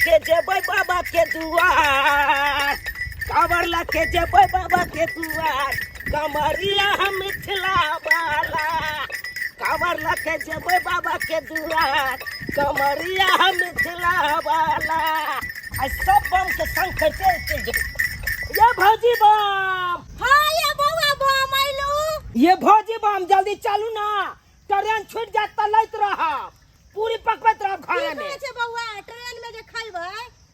लेके जेबै बाबा के दुआर, कांवर लेके जेबै बाबा के दुआर, कमरिया हम मिथिला वाला, कांवर लेके जेबै बाबा के दुआर, कमरिया हम मिथिला वाला। आ सब बम के संग कैसे ये भौजी बम। हाँ ये बउआ बम आइलू। ये भौजी बम जल्दी चालू ना, ट्रेन छूट जात त लैत रह, पूरी पकबैत रह खाने में। ठीक छै बउआ, ट्रेन में जे खइबै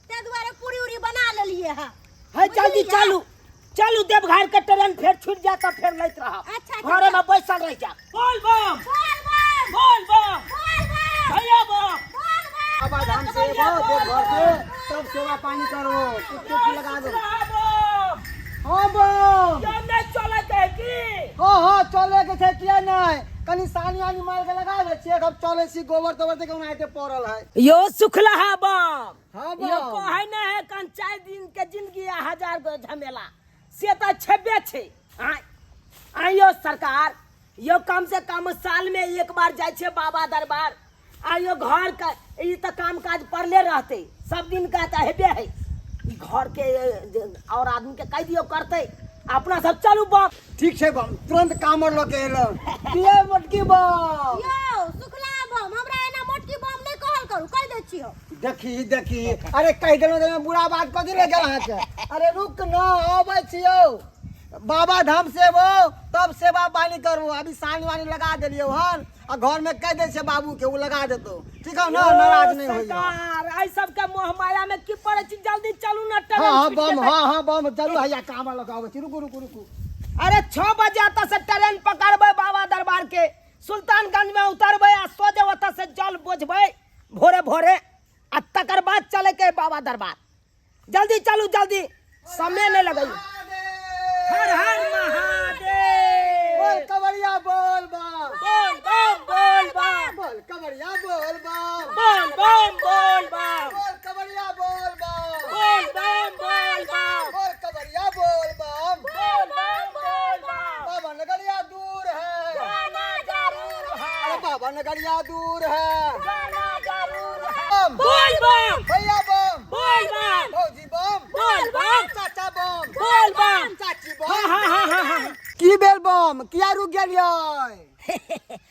ते दुआरे पूरी उरी बना लेलिए है। है जल्दी चालू चालू, देवघर के ट्रेन फिर छूट जात त फिर लैत रह, अच्छा घरे में बैसल रह जा। बोल बम बोल बम बोल बम बोल बम भैया बम। बोल बम। बाबा धाम से देवघर से सब सेवा पानी करो, टिकट लगा दो। हाँ बम, हाँ चले के छै किया नहीं, कनी सानी आनी मार के लगा दे छियै, अब चले छी गोबर तोबर देखे उनाइते पड़ल है। यो सुखला बम। हाँ यो बम, कहै न है कन 4 दिन के जिंदगी आ 1000 गो झमेला, से त छेबे छै। आइयो सरकार, यो कम से कम साल में एक बार जाय छै बाबा दरबार। आइयो घर का ई त काम काज पड़ले रहते, सब दिन का त हेबे है। ई घर के और आदमी के कह दियो करते, अपना सब चलू बम। ठीक छै बम, तुरंत कामर ल के एलो। किया मोटकी बम, यो सुखला बम, हमरा एना मोटकी बम नहीं कहल करू, कह दे छियो। देखी अरे कह देलो त बुरा बात कथी ले गेल अहाँ के। अरे रुक न, आबै छियो बाबा धाम से वो तब सेवा पानी करू। अभी सानी वानी लगा देलियो हन, और घर में कह दे छै बाबू के वो लगा देतो, ठीक है ना, नाराज नहीं होइयो। सरकार आई सब के मोह माया में की पड़े छी, जल्दी चलू ना ट्रेन हाँ छूट बम, जेतै। हाँ बम, चलू हैया कामर लगाओ। रुकू। अरे 6 बजे आता से ट्रेन पकड़बै बाबा दरबार के, सुल्तानगंज में उतरबै आ सोजे ओतऽ से जल बोझबै भोरे भोरे, आ तकर बाद चले के बाबा दरबार। जल्दी चलू जल्दी, समय नहीं लगई। हर हर महादेव। बोल कवरिया बोल बम, बोल बम बोल बम बोल कवरिया बोल बम, बोल बम बोल बम बोल कवरिया बोल बम, बोल बम बोल बम बोल कवरिया बोल बम। बोल बम बोल बम। बाबा नगरिया दूर है, जाना जरूर अरे है, बाबा नगरिया दूर है। जाना जरूर है। बम, बोल बम भैया बम, बोल बम भौजी बम, बोल बम चाचा बम, बोल बम। चाची हाँ बम। की बेल बम, किया रुक गेलियै।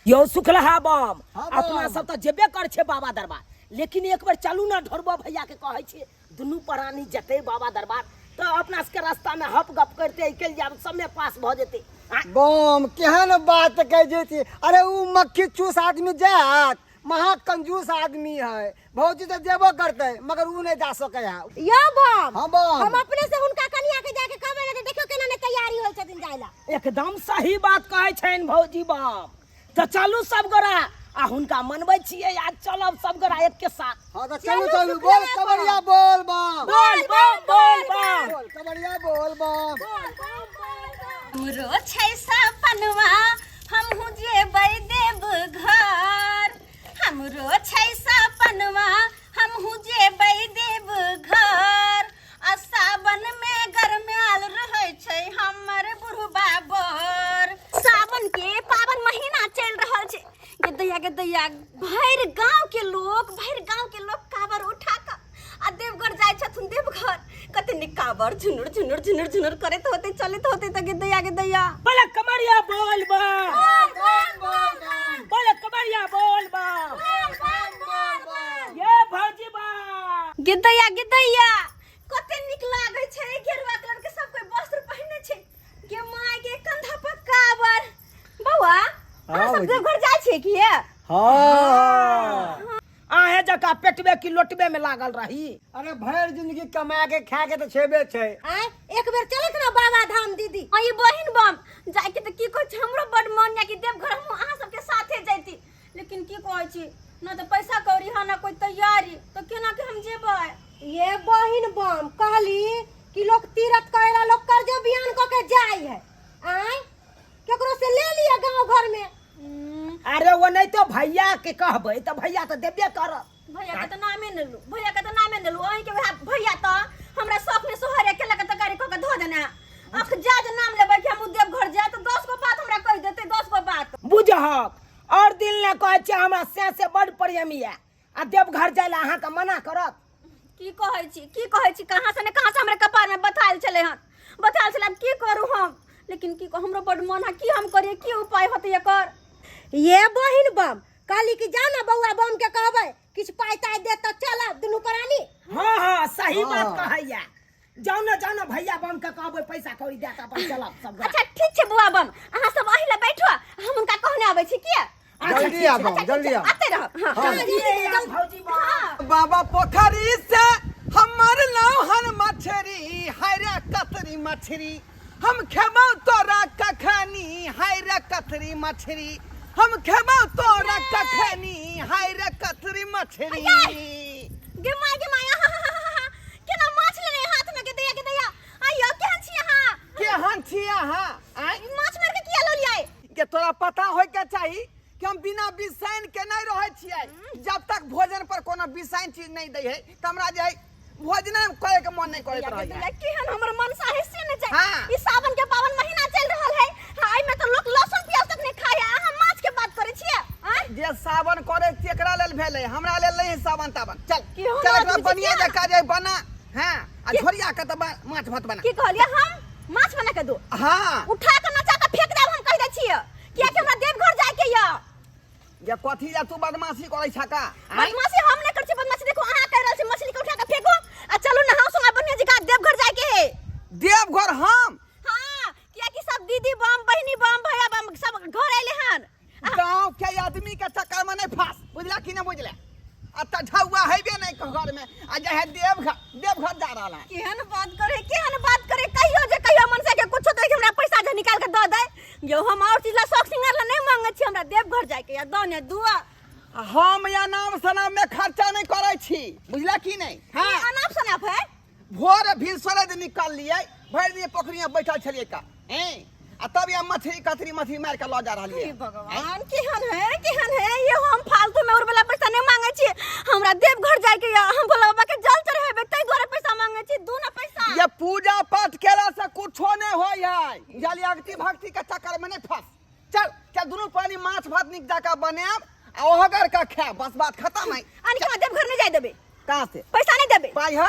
यो सुखलहा बम, हाँ बम। अपना सब तो जेबे कर छे बाबा दरबार, लेकिन एक बार चलू ना ढोरबा भैया के कहै छे, दुनू प्राणी जते बाबा दरबार, तो अपना सबके रास्ता में हप गप करते निकल जाब, समय पास भ जेते। बम केहन बात कह जेती, अरे उ मक्खी चूस आदमी जात, महा कंजूस आदमी है। भौजी तो जेबो करते मगर उ नहीं जा सके है। यो बम, हाँ बम, हम अपने से हुनका कनिया के जाके कहबै ने, देखियो केना ने तैयारी होय छथिन जायला। एकदम सही बात कहै छन भौजी बम। तो चलू सब गोरा आ हुनका मनबै छियै, आज चलब सब गोरा एक के साथ। हाँ तो चलू बोल कवरिया बोल बम, बोल बम बोल बम बोल कवरिया बोल बम। हमरो छै सपनवा, हमहु जेबै देवघर। हमरो छै सपनवा, हमहु जेबै देवघर। आ सावन में गरमाल रहै छै हमर बुढ़बा बर। सावन के पावन महीना चल रहल छै, गदैया भैर गांव के लोग कावर उठा के आ देवघर जाय छथुन देवघर। कते नि कावर झुनुर करत होते, चलत होते त गदैया। बोले कमरिया बोल बम, बोले कमरिया बोल बम। ये भौजी बम। गदैया कते निक लागे छै, गेरुआ कलर के सब कोई वस्त्र पहिने छै, के माय के कंधा पर कावर। बौआ हाँ, सब देवघर जाय छै कि ये? हाँ आहे जका पेटबे की लोटबे में लागल रही। अरे भर जिंदगी कमा के खा के तो छेबे छै। आय एक बेर चलत ना बाबा धाम दीदी। आई बहिन बम जाय के त की कहै छै, हमरो बड मन या कि देवघर हम अहाँ सब के साथे जैती, लेकिन की कहै छी ना तो पैसा कौड़ी हा ना कोई तैयारी, तो केना के हम जेबै। ये बहिन बम कहली कि लोग तीरथ करेला, लोग कर्ज बियान क के जाय है। आय केकरो से ले लिया गांव घर में। अरे वो नहीं तो भैया के कहबै तो भैया तो देबे करत। भैया के त नामे न लू, अही के भैया त हमरा शौक में सोहरे के लगे त गाड़ी क के धो देना। अख जा नाम लेबै कि हम देवघर जाय त 10 गो बात हमरा कह देते, 10 गो बात। बुझहक और दिल ने कहै छै हमरा से बड़ प्रेमी है, आ देवघर जाय ला अहाँ के मना करत। की कहै छी कहाँ से हमरे कपार में बतायल चले हन बतायल चले की करू हम लेकिन की हमरो बड मन है की हम करिए की उपाय होते एकर ये बहिन बम काली की जाना बउआ बम के कहबै किछ पाई ताई दे त चल दुनू प्राणी। हाँ हाँ सही हाँ। बात कहैया। जानो भैया बम के कहबै पैसा कौड़ी दे त अपन चलब सब गोरा। अच्छा ठीक छै बुआ बम अहाँ सब अहि ले बैठो हम उनका कहने आबै छी की जल्दी आ बम जल्दी आ। आते रह हां ये भौजी बा बाबा पोखरी से हमर लौहन मछरी हाय रे कतरी मछरी हम खेबौ तोरा कखनी हाय रे कतरी मछरी हम खेबौ तोरा कखनी हाय रे कतरी मछरी। गे माय केना माछ लेने हाथ में के दैया आइयो केहन छी अहाँ केहन छी अहाँ आय माछ मार के किया लोलियै के तोरा पता होय के चाही कि हम बिना बिसाइन के नहीं रहे छियै। जब तक भोजन पर कोनो बिसाइन चीज नहीं दै है त हमरा जे है भोजन करे के मन नहीं करैत रहै केहन हमर मन साहे से ने जाय हाँ। ई सावन के पावन महीना चल रहल है आई में तो लोग लहसुन प्याज तक नहीं खाया अहाँ माछ के बात करे छियै जे सावन करे तेकरा लेल भेलै हमरा लेल नहीं सावन तावन चल की हम चल आदमी एकरा छी बनिया क्या? जका जे बना हां आ झोरिया के त माछ भात बना की कहलियै हम माछ बना के दो हां उठा के नचा के फेंक देब हम कह दै छियै किया कि हमरा देवघर जाय के य जे कथी जा तू बदमाशी करै छका बदमाशी हम नहीं कर छी बदमाशी देखो अहाँ कह रहल छी मछली के उठा के फेंको आ चलू नहाओ सोना बनिया जी का देवघर जाय के है देवघर हम हां किया कि सब दीदी बम बहिनी बम भैया बम सब घर आइले हन गांव के आदमी के चक्कर में नहीं फंस बुझला कि नहीं बुझले आ त ढौआ हेबे नहीं घर में आ जे है देवघर जा रहल है केहन बात करे कहियो मन से के कुछो तो हमरा पैसा जे निकाल के द दे यो हम और चीज ला शौक सिंगार ला नहीं मांगे छी हमरा देवघर जाय के या दने दुआ हम या नाम सनाम में खर्चा नहीं करे छी बुझला कि नहीं हां हां अनाप शनाप है भोर भिनसरे दिन निकल लिए भर दिन पोखरी में बैठल छलिए का हैं आ तब ये मछली कतरी मछली मार के ल जा रहलिए हे भगवान केहन है ये हम फालतू में और वाला पैसा नहीं मांगे छी हमरा देवघर जाय के या हम भोला बाबा के जल चढ़ेबे तै द्वारा पैसा मांगे छी दू ना पैसा ये पूजा पाठ केला से कुछो नहीं होय है जली अगति भक्ति के चक्कर में नहीं फंस चल दोनों पानी माछ भात निक जाका बनाब आ ओहगर का खा बस बात खत्म है आनी के देवघर नहीं जाय देबे कहां से पैसा नहीं देबे पाई हो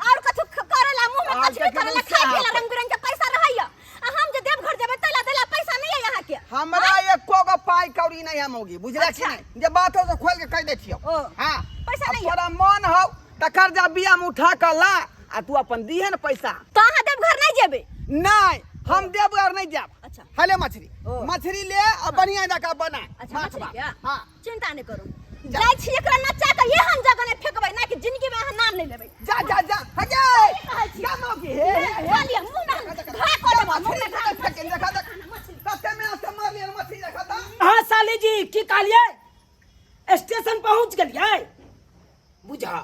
और कछु करेला मुंह में आज कछु के करेला गुस्सा खाए है। के रंग बिरंग के पैसा रहैया आ हम जे देवघर जेबे तैला देला पैसा नहीं है यहाँ के हमरा एको गो पाई कौड़ी नहीं हम होगी बुझला कि अच्छा। नहीं जे बात हो तो खोल के कह दे छियो ओ, हां पैसा अब नहीं है। तोरा मन हो त कर्जा बिया में उठा के ला आ तू अपन दिहे न पैसा तो अहाँ देवघर नहीं जेबे नहीं हम देवघर नहीं जाब अच्छा। हले मछली ओ। मछली ले और बढ़िया जगह बना अच्छा माछ मछली भात। क्या हाँ चिंता नहीं करू जाय छी एकरा नचा के एहन जगह ने फेकबै ना कि जिंदगी में अहाँ नाम नहीं लेबै जा हगे जा मौगी बोलिए मुंह में घा कर देबो मुंह में घा देखा देख सत्य में से मार लिया मछली देखा था हाँ साली जी की कहलिए स्टेशन पहुंच गेलिए बुझा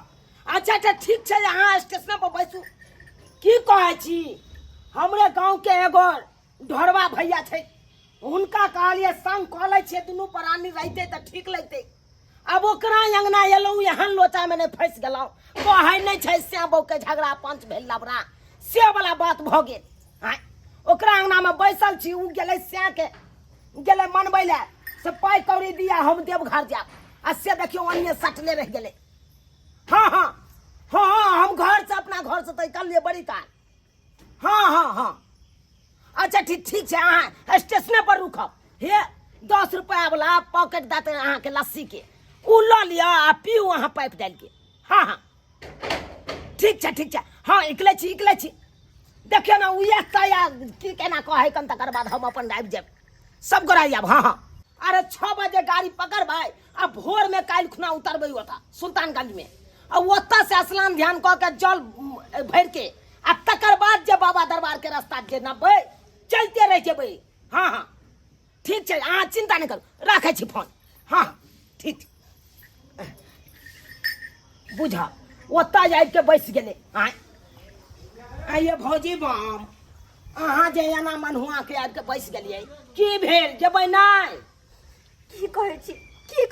अच्छा ठीक छै अहाँ स्टेशन पर बैसू की कहै छी हमरे गांव के एगो ढोरवा भैया छै हुनका कहलिए संग कऽ लै छियै दुनू प्राणी रहते तऽ ठीक लगते अब ओकरा अंगना एलहुँ एहन लोचा में नहीं फंस गेलहुँ कहै नहीं छै श्याम बहू के झगड़ा पंच भेल लबड़ा से वाला बात भऽ गेल आय ओकरा अंगना में बैसल छी उ गेलै श्याम के गेलै मनबै ले से पाई कौड़ी दिया हम देवघर जाब आ से देखियो अन्य सटले रह गेलै हाँ हम घर से अपना घर से निकलिए बड़ी काल हाँ अच्छा ठीक छै अहाँ स्टेशन पर रुकब हे 10 रुपया वाला पॉकेट देते अहाँ के लस्सी के उ ल लिया आ पीऊ अहाँ पाइप डाल के हाँ ठीक छै हाँ निकले छी देखियो ना उए तया की केना कहे कन तकर बाद हम अपन आबि जाब सब गोरा आब हाँ अरे 6 बजे गाड़ी पकड़बै आ भोर में काल्हि खुना उतरबै ओता सुल्तानगंज में आ ओतऽ से स्नान ध्यान कऽ के जल भर के आ तकर बाद जे बाबा दरबार के रास्ता जे नबै चलते रह जेबै हाँ ठीक छै अहाँ चिंता नहीं करू राखै छी फोन हाँ ठीक बुझा ओतऽ आबि के बैस गेलै आइए भौजी बम अहाँ जे एना मनहुआ के आबि के बैस गेलियै की भेल जेबै नहीं की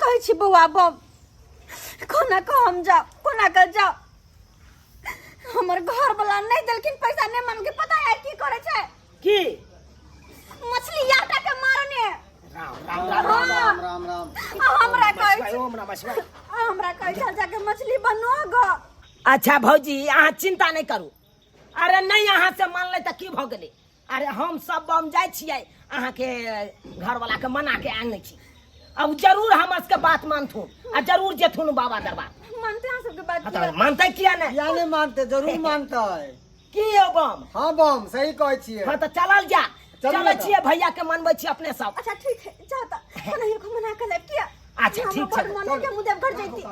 कहै छी बौआ बम कोना को हम जाओ कोना कर जाओ हमर घर वाला नहीं देलखिन पैसा नहीं मांगे पता है की करे छै की मछली याटा के मारने राम राम हमरा कहै ओम नमः शिवाय हमरा कैठल जाके मछली बनो गो। अच्छा भौजी अहाँ चिंता नहीं करू। अरे नहीं अहाँ से मान ले तो की भ गेलै। अरे हम सब बम जाय छियै अहाँ के घर वाला के मना के आने छी। अब जरूर हम के बात मानथुन आ जरूर जेथुन बाबा दरबार। मानते हैं सबके बात हाँ, तो मानते किया नहीं? या नहीं मानते, जरूर मानता है। की हो बम? हाँ बम सही कहै छियै। हाँ तो चलल जा। चलिए चले तो। छियै भैया के मनबै छी अपने सब। अच्छा ठीक है जाता नहीं को मना कर ले किया। अच्छा, ठीक है। मन के मुदे घर जैती।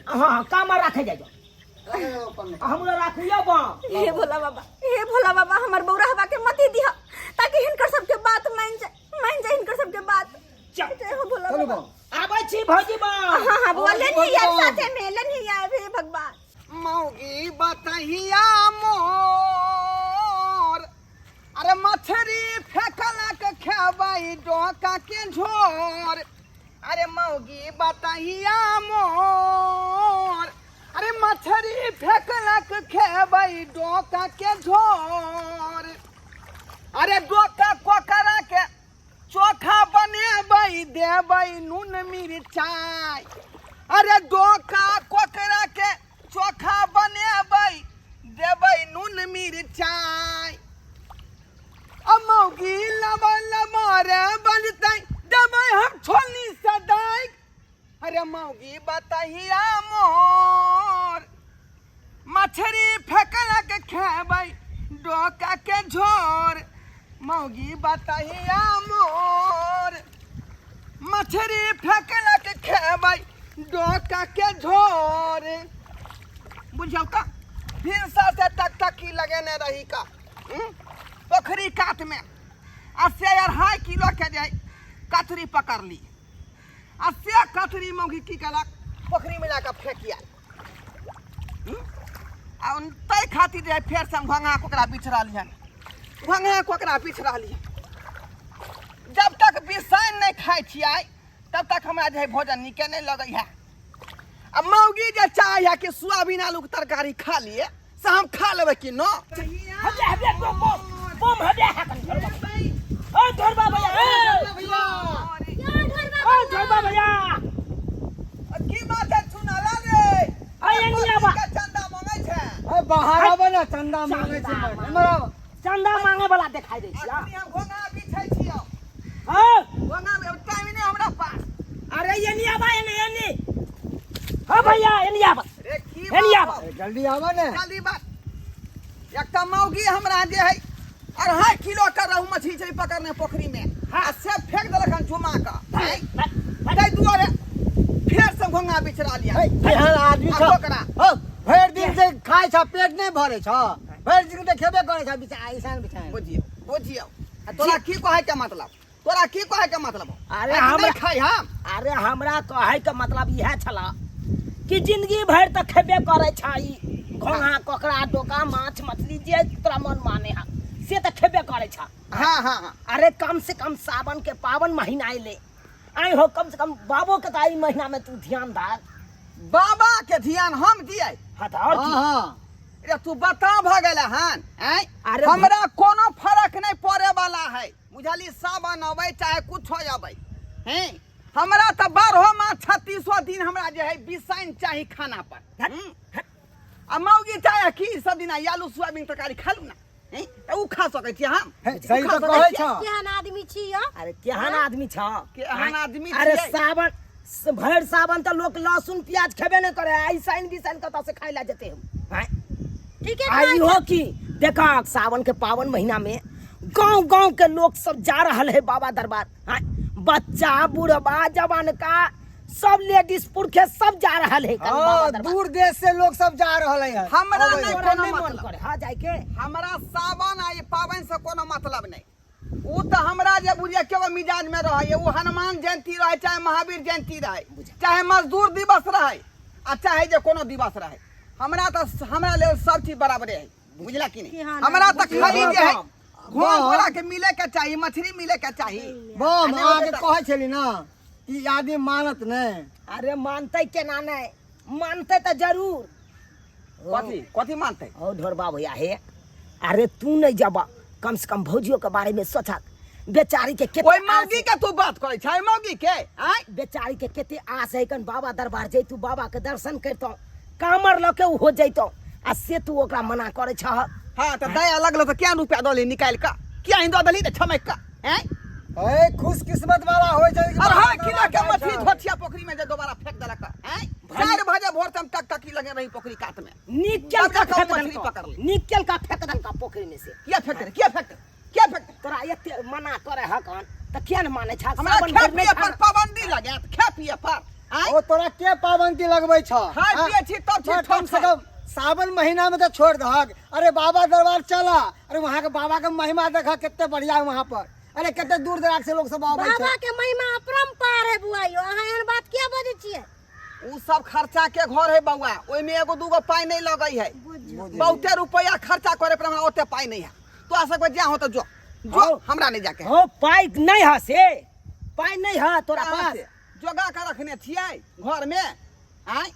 हाँ काम रखे जाइयो। हमरा राखियो बम। हे भोला बाबा हमर बौरा हवा के मती दिया ताकि हिनकर सबके बात मान जाए हिनकर सबके बात। चल। जय हो भोला चलो बाबा। बम। आबै छी भौजी बम। हाँ बोले नहीं यार भगवान। साथे में ले नहीं आए हे भगवान। मौगी बतहिया मोर, अरे मछरी फेंकला के खेबै डोका के झोर। अरे मौगी बतहिया मोर, अरे मछरी फेंकला के खेबै डोका के झोर। अरे डोका कोकरा के चोखा बनेबै देबै नून मिरचाई। अरे डोका कोकरा के चोखा बनेबै देबै नून मिरचाई। मौगी लमरे बनतै देबै हम छोलनी सदाई। अरे मौगी बतहिया मोर, मछरी फेंकला के खेबै डोका के झोर। मौगी बतहिया मोर, मछरी फेंकला के खेबै डोका के झोर। बुझौ का फिर से टकटकी लगेने रही का पोखरी काट में आ से 2.5 किलो के जे कतरी पकड़ ली आ से कतरी मौगी की कलक पोखरी में जाकर फेंकिया। आ तै खातिर जे फेर से घोंघा कोकरा बिछ रहलियन। घोंघा कोकरा बिछ रहलियन। जब तक बिसाइन नहीं खाई छियै तब तक हमरा जे भोजन नीके नहीं लगै है। अब मौगी जे चाहे कि सोयाबीन आलू के तरकारी खा लिए से हम खा लेबै कि न। हबे हबे बम बम हबे हाकन धरबा। ओ धरबा भैया। ओ धरबा भैया। की बात है सुनाला रे? एनिया बा। चंदा मांगे छे। ए बाहर आबे ना चंदा मांगे छे। हमरा चंदा मांगे वाला दिखाई दे छिया। हम घोंघा बिछै छियो। हां घोंघा में टाइम नहीं हमरा पास। अरे एनिया बा एनी। हां भैया एनिया बा। रे की एनिया बा। जल्दी आवा ने। जल्दी बात। एक मौगी हमरा जे है 2.5 किलो का रहू मछली छै पकड़ने पोखरी में। आ से फेंक देलखन झुमा का। तै दुआरे फेर से घोंघा बिछ रहलिया। केहन आदमी छ ओकरा हो भरि दिन से खाइ छ पेट नहीं भरे छ भरि दिन त खेबे करे छ बिचा ऐसान बिचाए बुझियो आ तोरा की कहे के मतलब? तोरा की कहे के मतलब? अरे हम हमरा खाई हम। अरे हमरा कहे के मतलब यह छला कि जिंदगी भर तक खेबे करे छाई घोंघा कोकरा डोका माछ मछली जे तोरा मन माने हा से त खेबे करे छा। हाँ हाँ हाँ। अरे कम से कम सावन के पावन महीना आइले आई हो कम से कम बाबो के ताई महीना में तू ध्यान धार। बाबा के ध्यान हम दिए। हाँ तो और की? हां रे तू बता भ गेला हन हैं? अरे हमरा कोनो फर्क नहीं पड़े वाला है। बुझली सावन अबै चाहे कुछ हो अबै हैं? हमरा त 12 मास 36 दिन हमरा जे है बिसाइन चाही खाना पर। आ मौगी चाहे की सब दिन आलू सोयाबीन तरकारी खालू ना हैं? त उ खा सकै छी हम। सही त कहै छ केहन आदमी छियो? अरे केहन आदमी छ? केहन आदमी अरे छियै? सावन भर सावन तो लोग लहसुन प्याज खेबे नहीं करे। ऐसाइन बिसाइन कत से खाई ला जेते हम हैं? ठीक है आई हो कि देखा सावन के पावन महीना में गांव गांव के लोग सब जा रहा है बाबा दरबार। हैं? बच्चा बुढ़वा जवान का सब लेडीज पुरखे सब जा रहा है बाबा हां दरबार। दूर देश से लोग सब जा रहले हैं। हमरा अबै नहीं हैं। तोरा कोनो नहीं मन मतलब। करे हाँ जाए के हमरा सावन आ पावन से कोनो मतलब नहीं। उ त हमरा जे बुझिए केवल मिजाज में रहे उ हनुमान जयंती रहे चाहे महावीर जयंती रहे चाहे मजदूर दिवस रहे आ चाहे जे कोनो दिवस रहे हमरा त हमरा ले सब चीज बराबरे है। बुझला कि नहीं? हमरा त खाली जे है घोड़ा घोड़ा के मिले के चाहिए मछली मिले के चाहिए। बम आगे कहै छली ना ई आदमी मानत नहीं। अरे मानते केना नहीं मानते तो जरूर। कथी कथी मानते? ओ ढोरबा भैया है। अरे तू नहीं जबा कम से कम भौजियों के बारे में सोचा बेचारी के केते ओइ मौगी के तू बात करै छै मौगी के आय बेचारी के केते आस है कन बाबा दरबार जैतू बाबा के दर्शन करतो कामर लके उ हो जैतो आ से तू ओकरा मना करे छ। हां त दया लगलो त क्या रुपया दली निकाल का क्या हिंदो दली त छमक का हैं ए खुश किस्मत वाला होय छै अरे हां किला के मछली धोतिया पोखरी में जे दोबारा फेंक देलक हैं 4 बजे भोर तक टकटकी लगे रही पोखरी कात में निकल का तब जाके फेंक मछली पकड़ ली। निकल का फेंक दल का पोखरी में से क्या फेंक तोरा एते मना करे हकन त क्या न माने छ। हमरा सावन खा भर में पिए पर पाबंदी लगे त खा पिए पर आय ओ तोरा के पाबंदी लगबै छ खाय पिए छी तब छी कम से कम सावन महीना में तो छोड़ दहक। अरे बाबा दरबार चला, अरे वहाँ के बाबा के महिमा देखा कितने बढ़िया है वहाँ पर। अरे कितने दूर दराज से लोग सब आवे बाबा छै। के महिमा अपरंपार है बुआइयो, अहाँ एहन बात किया बजै छियै? उ सब खर्चा के घर है बउआ, ओइ में एगो दूगो पाई नहीं लगई है। बहुते रुपया खर्चा करे पर हमरा ओते पाई नहीं है। तो आ सकबे जा हो तो जो हमरा नहीं जाके हो पाई नहीं है से पाई नहीं है तोरा कहाँ पास। से? जोगा के रखने छियै घर में आय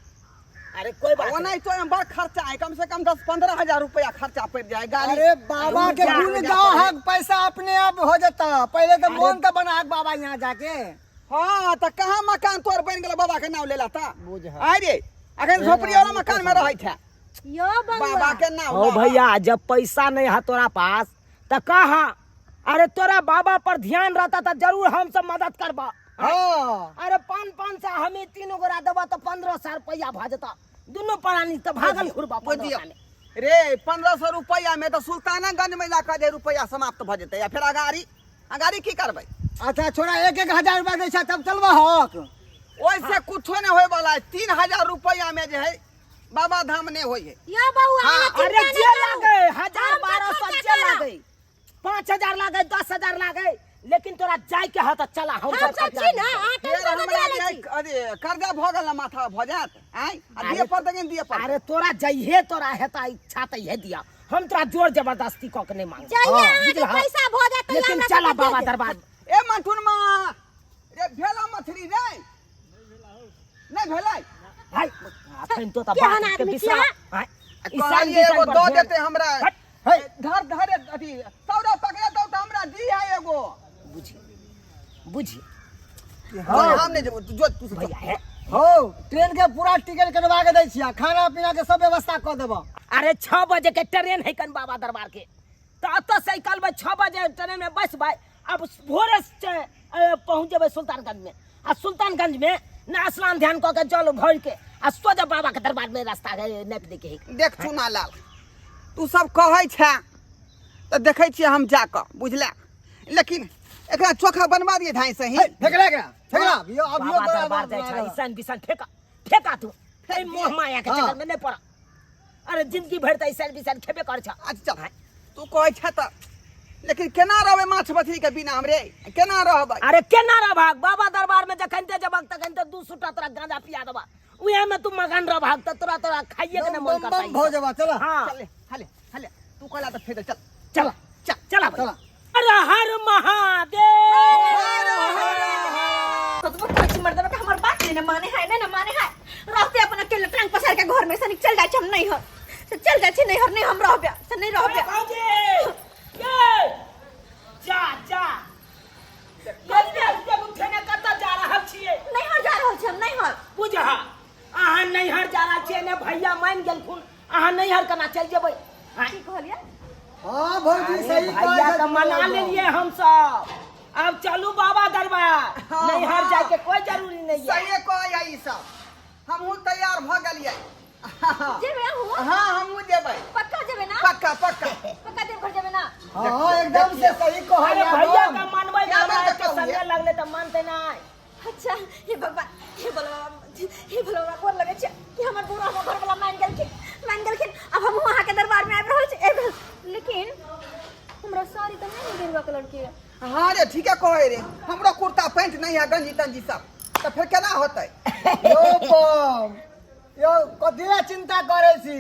अरे कोई बात वो नहीं नहीं तो में बड़ खर्चा है, कम से कम 10-15 हजार रुपया खर्चा पड़ जाए गाड़ी। अरे बाबा के गुण गाओ हक पैसा अपने आप हो जाता। पहले तो मोन तो बना हक बाबा यहाँ जाके। हाँ तो कहाँ मकान तोर बन गेल बाबा के नाम लेला था बुझ है। अरे अखन झोपड़ी वाला मकान में रहै थे यो बाबा बउआ के नाम हो भैया जब पैसा नहीं है तोरा पास तो कहा अरे तोरा बाबा पर ध्यान रहता तो जरूर हम सब मदद करबा। हाँ अरे 500 से हमें 3 गोरा देबा तो 1500 रुपया भ जता दोनों प्राणी तो भागल खुरबा बुझियो रे 1500 रुपया में तो सुल्तानगंज में लाका जे रुपया समाप्त भ जेते या फिर अगाड़ी की करबै। अच्छा छोड़ा 1-1 हजार रुपया दै छै तब चलबा हक। ओइसे कुछो नहीं होय वाला है। 3000 रुपया में जे है बाबा धाम ने होय है। यो बउआ हाँ, अहाँ अरे चिंता जे नहीं लागे करू। 1000-1200 हम सब जे खर्चा लागे 5000 लागे 10000 लागे लेकिन तोरा जाय के ह त चला हम हम सब सब छी ना, अहाँ फिर टेंशन हमरा मत जे ली। अरे कर्जा भ गेल ना माथा भ जात आय आ दिए पर तक दिए पर अरे तोरा जइहे तोरा हेता इच्छा त ये दिया हम तोरा जोर जबरदस्ती क के नहीं मांग चाहिए अहाँ के बुझलहा? पैसा भ जात तो लेकिन हमरा चला सबके बाबा दे देब। दरबार ए मंटून मां रे भेला मछली रे नहीं भेलै भाई अखन तो त केहन बात के आदमी विश्वास छियै? हाय कहलिए एगो दो देते हमरा हट, है धर धरे अथी सौदा पकड़े तो हमरा दी है एगो बुझी हम नहीं जो तू से भैया है हो ट्रेन के पूरा टिकट कटवा के दै छिया, खाना पीना के सब व्यवस्था कर देबा। अरे 6 बजे के ट्रेन है कन बाबा दरबार के तो अत से कल 6 बजे ट्रेन में बस भाई अब भोरे से पहुंच जेबे सुल्तानगंज में आ सुल्तानगंज में ना स्नान ध्यान क के जल भर के आ सोजा बाबा के दरबार में रास्ता नेप दे के है। देख चुना लाल तू सब कहै छै तो देखै छियै हम जाकर बुझला, लेकिन एकरा चोखा बनवा दिए धाई से ही फेकला क्या फेकला यो अब यो बाबा दरबार जाय छै ईसान बिसान फेका तू ए मोह माया के चक्कर में नहीं पड़ा। अरे जिंदगी भर त ईसान बिसान खेबे कर छ। अच्छा चल तू कहै छै त लेकिन केना रहबै माछ मछली के बिना हमरे केना रहबै। अरे केना रह भाग बाबा दरबार में जखन ते जबक तखन ते 2 सूटा तोरा गांजा पिया देबा उहे में तू मगन रह भाग त तोरा खाइए के न मन करता है। हो जाबा चला। हां चले हले हले तू कहला त फेर चल चला चल चला चला। अरे हर महादेव तो तुम कुछ मर्द का हमार बात नहीं ना माने है ना माने है रास्ते अपन अकेले ट्रंक पसार के घर में से चल जाए हम नहीं हो से चल जाए नहीं हर नहीं हम रहबे से नहीं रहबे बाबूजी ये जा जा ये उठे न कत जा रहल छिए नहीं हो जा रहल छै हम नहीं हो बुझा अहाँ नैहर जा रहल छिए ने भैया मान गेलखुन अहाँ नैहर केना चल जेबै। की कहलिए हां भौजी सही भैया का मना लेलिए हम सब अब चलू बाबा दरबार हाँ, नैहर हाँ। जाए के कोई जरूरी नहीं है। सही कहै ई सब हमहू तैयार भ गेलियै। जेबे हो हां हमहू जेबै पक्का जेबे ना पक्का पक्का पक्का देव घर जेबे ना। हां एकदम से सही अरे कहलिया भैया का मानबै क्या ना बात हमरा के कहलिए? संगे लगले त मानते नहीं। अच्छा हे भगवान हे भगवान कोन लगे छै कि हमर बुरा हमर घर वाला मान गेलखिन अब हम वहां के दरबार में आबि रहल छी लेकिन हमरा साड़ी त नहीं गेरुआ कलर के हां रे ठीके कहै रे हमरो कुर्ता पैंट नहीं है गंजी तंजी सब तो फिर केना होतै। यो बम यो कथिला चिंता करे छी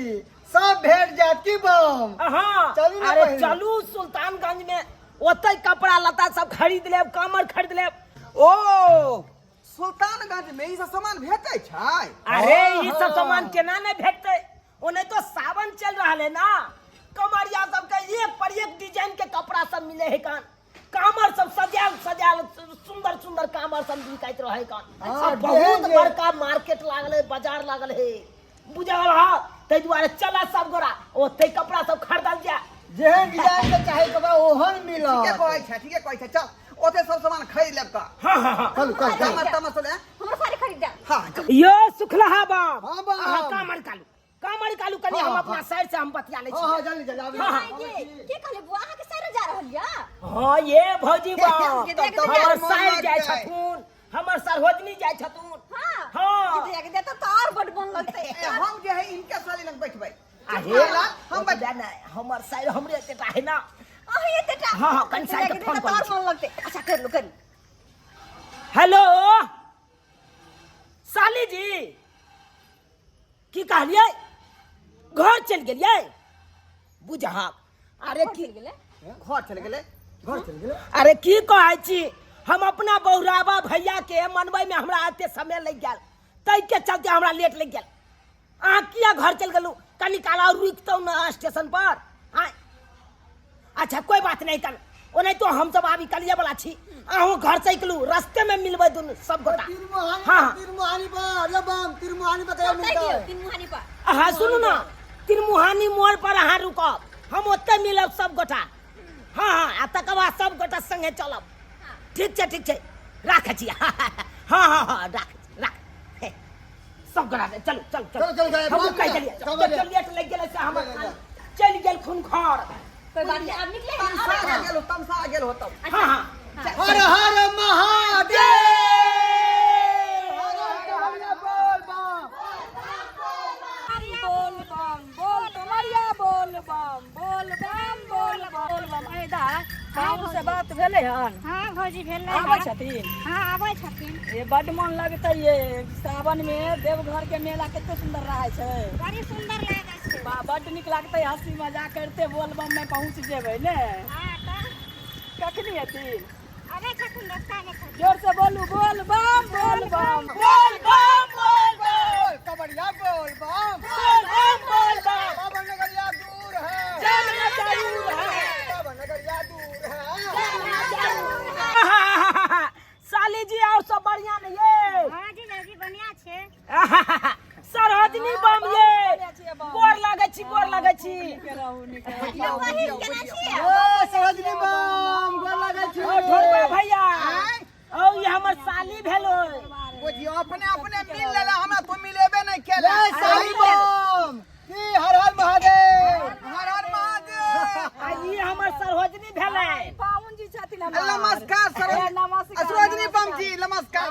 सब भेट जात की बम। हाँ चलू ना अरे पहिले। चलू सुल्तानगंज में ओतै कपड़ा लत्ता सब खरीद लेब कमर खरीद लेब। ओ सुल्तानगंज में ई सब सामान भेटै छै। अरे ई सब सामान केना नहीं भेटते ओने तो सावन चल रहा है ना कमरिया सब के एक पर एक डिजाइन के कपड़ा सब मिले है कान कामर सब सजाल सजाल सुंदर सुंदर कामर सब बिकाइत रहे कन हाँ, बहुत जे। बड़का मार्केट लागल है, बाजार लागल है, बुझल हा। तै दुआरे चला सब गोरा ओते कपड़ा सब खरीदल जा। जेहन डिजाइन के चाहे कपड़ा ओहन ठीके मिलत। कहै छै, ठीके कहै छै। चल ओते सब सामान खरीद लेब का। हाँ हाँ हाँ चल चल चल। कमर तमर से ले। हमरो साड़ी खरीद दे। हां चल। यो सुखलहा बाप। हाँ बाप। हाँ, कामर कालू कनी हाँ, हम हाँ। अपना साइड से हम बतिया ले हां हां छी। जल्दी जल्दी आबी। हाँ, हाँ। के कहले बुआ अहाँ के साइड जा रहल या? हाँ ये भौजी बाप के देख, हमर देख, साइड मन जाय लग जाए। छथुन, हमर सरहोजनी जाय छथुन। हां हाँ। देख दे तो तार बड बन लगते। ए, हम जे है इनके साली लग बैठबै। आहे हम बैठ ना हमर साइड हमरे एतेटा है ना। अहे एतेटा। हाँ, हाँ, कनी साइड देख फोन दे तो करू तार छी। बन लगते। अच्छा कर लो कर। हेलो साली जी की कहलिए घर चल गेलिए बुझा। अरे की गेले? घर चल गेले। घर चल गेलै। अरे की कहै छी हम अपना बहुराबा भैया के मनबै में हमरा एते समय लग गेल, तै के चलते हमरा लेट लग गेल। अहाँ किया घर चल गेलू? कनी काल और रुकतौ ना स्टेशन पर। हाँ अच्छा कोई बात नहीं कर ओने तो हम सब आबी कलिए वाला छी। अहूँ घर से निकलू, रास्ते में मिलबै दुनू सब गोटा। हाँ तिरमुहानी पर रे बम तिरमुहानी पर कहिया तै मिलतै? तीन मुहानी पर। हाँ सुनू ना, तिरमुहानी मोड़ पर अहाँ रुकब, हम ओते मिलब सब गोटा। हाँ हाँ आ तकर बाद सब गोटा संगे चलब। ठीक छै राखै छी। हाँ हाँ हाँ राख हे, सब गोटा चलू चल चलो, चल गए, हम बात कह कर, देलिए सब बजे। लेट लग गेलै से हम चल, चल। चल गेल खून घर। कोई बात नहीं अब निकले तमसा गेल हो, तमसा गेल हो तब। हाँ हाँ हर हर महादेव। हर हर बोल बम। बोल बम बोल कमरिया बोल बम बोल बम बोल बम बोल बम। ऐदा बाबू से बात भेले हन? हाँ भौजी भेल आबै छथिन? हाँ आबै छथिन। ये बड मन लगतै ये सावन में देवघर के मेला कते सुंदर रहे छै। बड़ी सुंदर लागै छै। बड नीक लगतै, हंसी मजाक करते बोल बम में पहुंच जेबै ने। हाँ तऽ कखनी एथिन? आबै छथिन रास्ता में छथिन। जोर से बोलू बोल बम बोल बम बोल बम बोल बम कबड़िया बोल बम। बोल बम बोल बम बाबा नगरिया दूर है। जाना जरूर है। बाबा नगरिया दूर है। साली जी और सब बढ़िया नहीं है? हाँ जी जी बढ़िया छै। सरहदनी बम ये गोर लागै छी गोर लागै छी। के रहू नीक रहू। वही केना छियै? ओ सरजनी बम गोर लागै छी। ओ ढोलबा भैया ओ ये हमर साली भेलो। बुझी अपने अपने मिल लेला, हमरा तो मिलेबे नहीं केला। जय साईं बम की हर हर महादेव। हर हर महादेव। आ ये हमर सरहदनी भेलै। पावन जी छथिन हमार। नमस्कार सरोजनी। नमस्कार सरोजनी बम जी नमस्कार।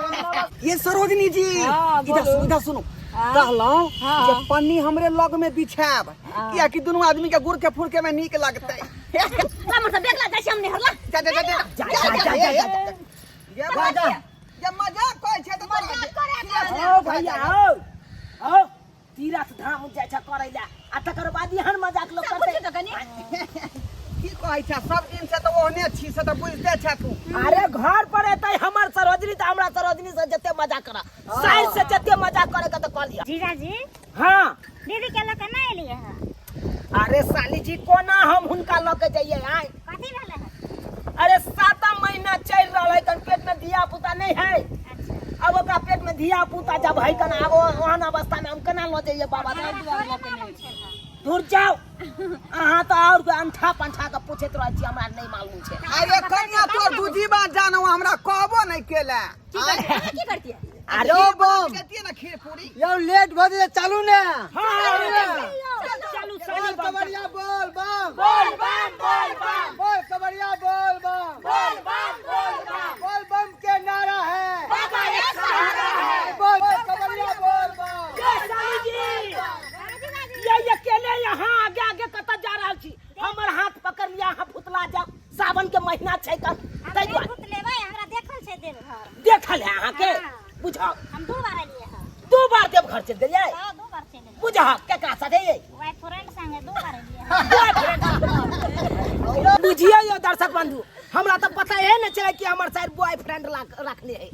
ये सरोजनी जी हाँ, इधर बोलू। इधर सुनो। कहलौं हाँ। जे पन्नी हमरे लग में बिछाब, किया कि दुनू आदमी के गुड़ के फुरके में नीक लगतै। हमर सब देखला जाय हम नहीं हरला। जा जा जा जा जा। ये मजाक ये मजाक कहै छै त मजाक करे। ओ भैया ओ तीरथ धाम जाय छ करै ला आ तकर बाद एहन मजाक लोग सब करतै। कुछ तो कनी। की कहै छै सब दिन से त ओहने छी से त बुझते छ तू। अरे घर पर एतै हमर सरोजनी त हमरा सरोजनी से जते मजाक कर साइड से जते मजाक करे के त कर लिया। जीजा जी हाँ दीदी के लऽ के नहीं एलिए हैं। अरे साली जी कोना हम हुनका लऽ के जइए आइ? कथी भेलै है? अरे 7 महीना चल रहा है, पेट में धिया पुता नहीं है। अच्छा अब ओकरा पेट में धिया पुता जब है कना अब ओहन अवस्था में हम केना लऽ जाइए बाबा? थोड़े मालूम छै। दूर जाओ अहाँ तो और अंठा पंठा के पूछैत रह छी, हमरा नहीं मालूम छै। अरे कन्या तोर दूजी बात जानू हमरा कहबो नहीं केला। की करती है? अरे बम कहतिए ना खीर पूरी। यौ लेट भ जेतै चलू ने। चलू साली बम कबड़िया बोल बम। बोल बम बोल बम बोल कबड़िया बोल बम। बोल बम बोल बम बोल बम के नारा है। बाबा एक सहारा है। बोल कबड़िया बोल बम। ये साली जी ये अकेले यहाँ आगे आगे कतऽ जा रहल छी? हमर हाथ पकड़ लिया, अहाँ भुतला जाओ। सावन के महीना छै त तै दुआरे भूत लेबै हमरा देखल छै देवघर। देखल है अहाँ के हाँ। बुझाओ। हम 2 बार एलिए हैं। 2 बार देवघर चल गेलिए। हाँ 2 बार चले। बुझाओ केकरा साथे ये वाइफ फ्रेंड संगे 2 बार एलिए हैं। बुझिए यो दर्शक बंधु, हमरा तो पता है न चले कि हमर साइड बॉयफ्रेंड रखले है।